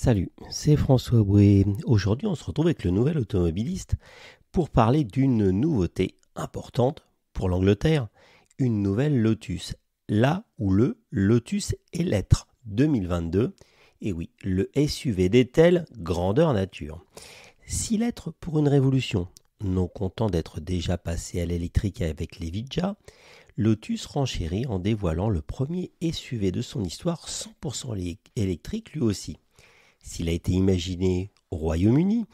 Salut, c'est François Bouet. Aujourd'hui, on se retrouve avec le nouvel automobiliste pour parler d'une nouveauté importante pour l'Angleterre, une nouvelle Lotus. Là où le Lotus Eletre 2022, et oui, le SUV d'Etel, grandeur nature. 6 lettres pour une révolution. Non content d'être déjà passé à l'électrique avec les Vidja, Lotus renchérit en dévoilant le premier SUV de son histoire 100% électrique lui aussi. S'il a été imaginé au Royaume-Uni,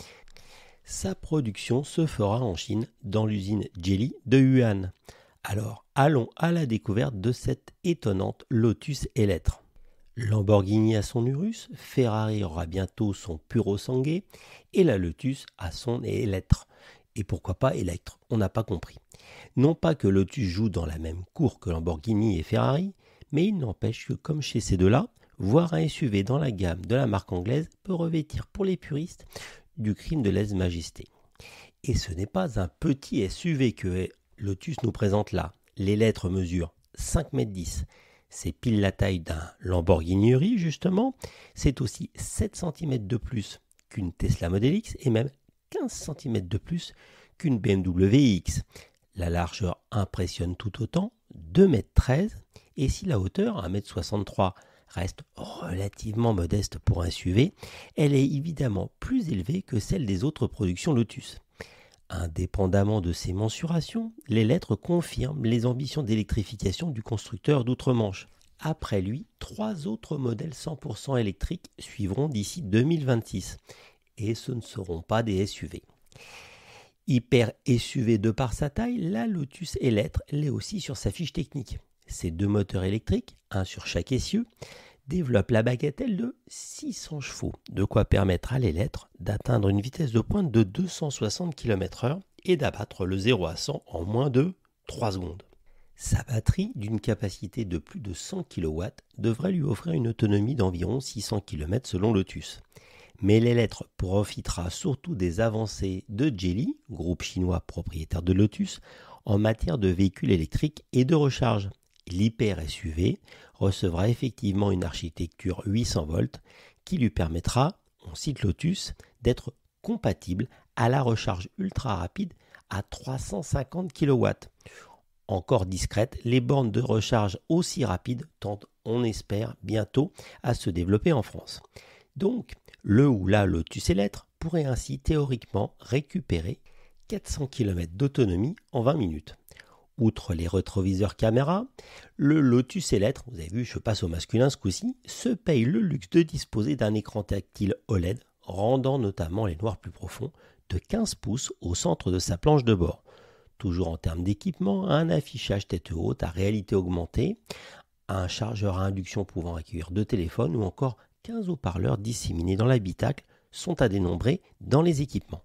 sa production se fera en Chine dans l'usine Geely de Wuhan. Alors, allons à la découverte de cette étonnante Lotus Eletre. Lamborghini a son Urus, Ferrari aura bientôt son Puro Sangue et la Lotus a son Eletre. Et pourquoi pas Eletre, on n'a pas compris. Non pas que Lotus joue dans la même cour que Lamborghini et Ferrari, mais il n'empêche que comme chez ces deux-là, voir un SUV dans la gamme de la marque anglaise peut revêtir pour les puristes du crime de lèse-majesté. Et ce n'est pas un petit SUV que Lotus nous présente là. Les lettres mesurent 5,10 m. C'est pile la taille d'un Lamborghini Urus justement. C'est aussi 7 cm de plus qu'une Tesla Model X et même 15 cm de plus qu'une BMW iX. La largeur impressionne tout autant, 2,13 m, et si la hauteur, 1,63 m, reste relativement modeste pour un SUV, elle est évidemment plus élevée que celle des autres productions Lotus. Indépendamment de ces mensurations, les lettres confirment les ambitions d'électrification du constructeur d'outre-Manche. Après lui, 3 autres modèles 100% électriques suivront d'ici 2026, et ce ne seront pas des SUV. Hyper SUV de par sa taille, la Lotus Eletre l'est aussi sur sa fiche technique. Ces deux moteurs électriques, un sur chaque essieu, développent la bagatelle de 600 chevaux, de quoi permettre à l'Eletre d'atteindre une vitesse de pointe de 260 km/h et d'abattre le 0 à 100 en moins de 3 secondes. Sa batterie, d'une capacité de plus de 100 kW, devrait lui offrir une autonomie d'environ 600 km selon Lotus. Mais l'Eletre profitera surtout des avancées de Geely, groupe chinois propriétaire de Lotus, en matière de véhicules électriques et de recharge. L'hyper SUV recevra effectivement une architecture 800 volts qui lui permettra, on cite Lotus, d'être compatible à la recharge ultra rapide à 350 kW. Encore discrètes, les bornes de recharge aussi rapides tendent, on espère, bientôt à se développer en France. Donc, le ou la Lotus Eletre pourrait ainsi théoriquement récupérer 400 km d'autonomie en 20 minutes. Outre les rétroviseurs caméra, le Lotus Eletre, vous avez vu, je passe au masculin ce coup-ci, se paye le luxe de disposer d'un écran tactile OLED, rendant notamment les noirs plus profonds, de 15 pouces au centre de sa planche de bord. Toujours en termes d'équipement, un affichage tête haute à réalité augmentée, un chargeur à induction pouvant accueillir 2 téléphones ou encore 15 haut-parleurs disséminés dans l'habitacle sont à dénombrer dans les équipements.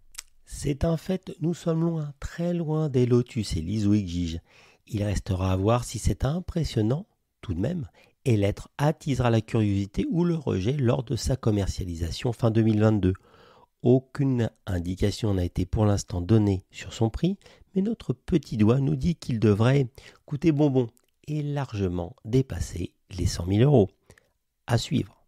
C'est un fait, nous sommes loin, très loin des Lotus et l'ISO exige. Il restera à voir si c'est impressionnant, tout de même, Eletre attisera la curiosité ou le rejet lors de sa commercialisation fin 2022. Aucune indication n'a été pour l'instant donnée sur son prix, mais notre petit doigt nous dit qu'il devrait coûter bonbon et largement dépasser les 100 000 €. À suivre.